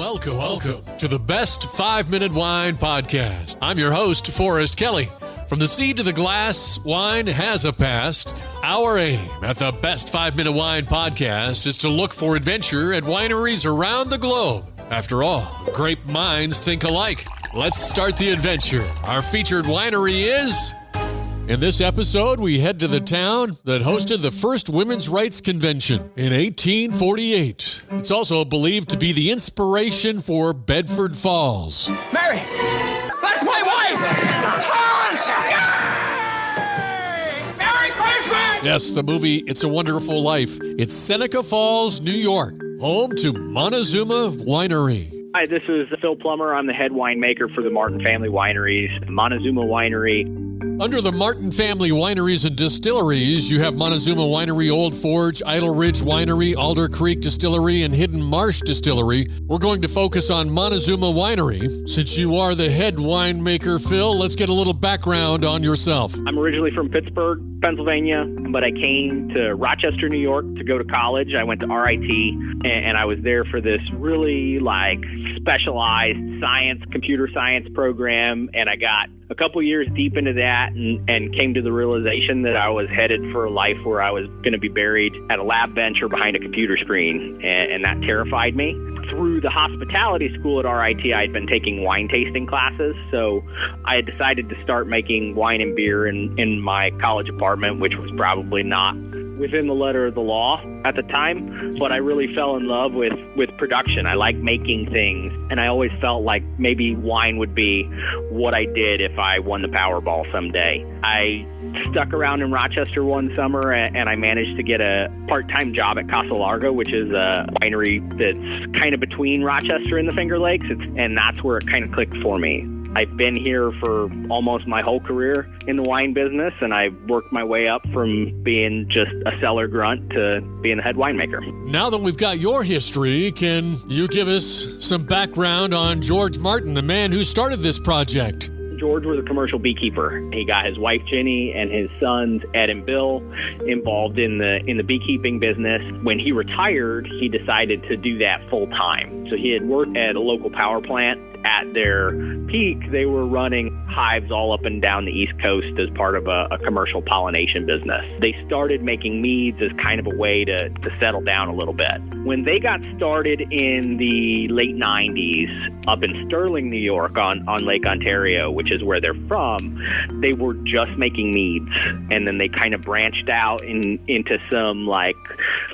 Welcome to the Best 5-Minute Wine Podcast. I'm your host, Forrest Kelly. From the seed to the glass, wine has a past. Our aim at the Best 5-Minute Wine Podcast is to look for adventure at wineries around the globe. After all, great minds think alike. Let's start the adventure. Our featured winery is... In this episode, we head to the town that hosted the first women's rights convention in 1848. It's also believed to be the inspiration for Bedford Falls. Mary! That's my wife! Hans! Yay! Merry Christmas! Yes, the movie It's a Wonderful Life. It's Seneca Falls, New York, home to Montezuma Winery. Hi, this is Phil Plummer. I'm the head winemaker for the Martin Family Wineries, Montezuma Winery. Under the Martin Family Wineries and Distilleries, you have Montezuma Winery, Old Forge, Idle Ridge Winery, Alder Creek Distillery, and Hidden Marsh Distillery. We're going to focus on Montezuma Winery. Since you are the head winemaker, Phil, let's get a little background on yourself. I'm originally from Pittsburgh, Pennsylvania, but I came to Rochester, New York to go to college. I went to RIT, and I was there for this really specialized computer science program, and I got a couple years deep into that and came to the realization that I was headed for a life where I was going to be buried at a lab bench or behind a computer screen, and that terrified me. Through the hospitality school at RIT, I had been taking wine tasting classes, so I had decided to start making wine and beer in my college apartment, which was probably not within the letter of the law at the time, but I really fell in love with production. I like making things, and I always felt like maybe wine would be what I did if I won the Powerball someday. I stuck around in Rochester one summer, and I managed to get a part-time job at Casa Largo, which is a winery that's kind of between Rochester and the Finger Lakes, and that's where it kind of clicked for me. I've been here for almost my whole career in the wine business, and I've worked my way up from being just a cellar grunt to being the head winemaker. Now that we've got your history, can you give us some background on George Martin, the man who started this project? George was a commercial beekeeper. He got his wife Ginny and his sons Ed and Bill involved in the beekeeping business. When he retired, he decided to do that full time. So he had worked at a local power plant. At their peak, they were running hives all up and down the East Coast as part of a commercial pollination business. They started making meads as kind of a way to settle down a little bit. When they got started in the late 90s up in Sterling, New York on Lake Ontario, which is where they're from, they were just making meads. And then they kind of branched out into some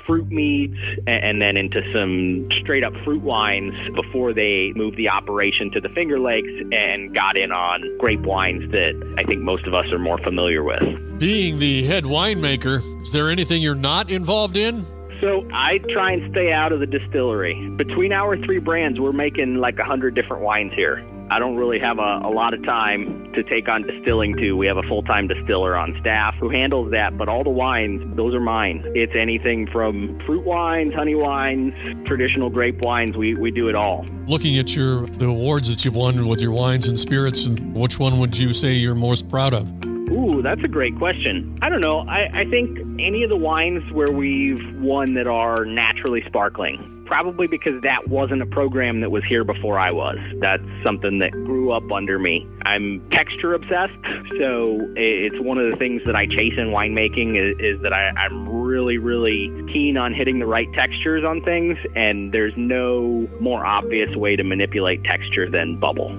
fruit meads and then into some straight up fruit wines before they moved the operation to the Finger Lakes and got in on grape wines that I think most of us are more familiar with. Being the head winemaker, is there anything you're not involved in? So I try and stay out of the distillery. Between our three brands, we're making 100 different wines here. I don't really have a lot of time to take on distilling too. We have a full-time distiller on staff who handles that, but all the wines, those are mine. It's anything from fruit wines, honey wines, traditional grape wines. We do it all. Looking at the awards that you've won with your wines and spirits, and which one would you say you're most proud of? Ooh, that's a great question. I don't know. I think any of the wines where we've won that are naturally sparkling. Probably because that wasn't a program that was here before I was. That's something that grew up under me. I'm texture obsessed, so it's one of the things that I chase in winemaking is that I'm really, really keen on hitting the right textures on things, and there's no more obvious way to manipulate texture than bubble.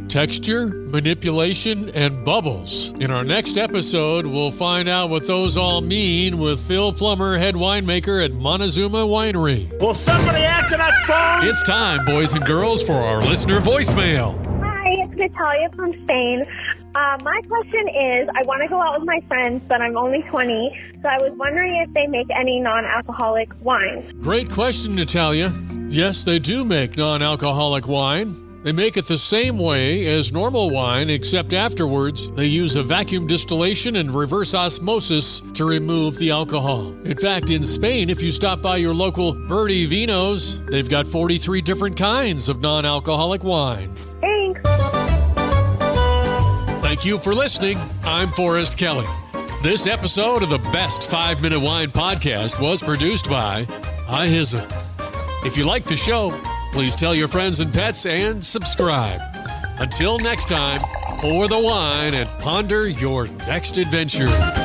Texture, manipulation, and bubbles. In our next episode, we'll find out what those all mean with Phil Plummer, head winemaker at Montezuma Winery. Will somebody answer that phone? It's time, boys and girls, for our listener voicemail. Hi, it's Natalia from Spain. My question is, I want to go out with my friends, but I'm only 20, so I was wondering if they make any non-alcoholic wines. Great question, Natalia. Yes, they do make non-alcoholic wine. They make it the same way as normal wine, except afterwards they use a vacuum distillation and reverse osmosis to remove the alcohol. In fact, in Spain, if you stop by your local Birdie Vinos, they've got 43 different kinds of non-alcoholic wine. Thanks. Thank you for listening. I'm Forrest Kelly. This episode of the Best 5-Minute Wine Podcast was produced by iHizzle. If you like the show, Please tell your friends and pets and subscribe. Until next time, pour the wine and ponder your next adventure.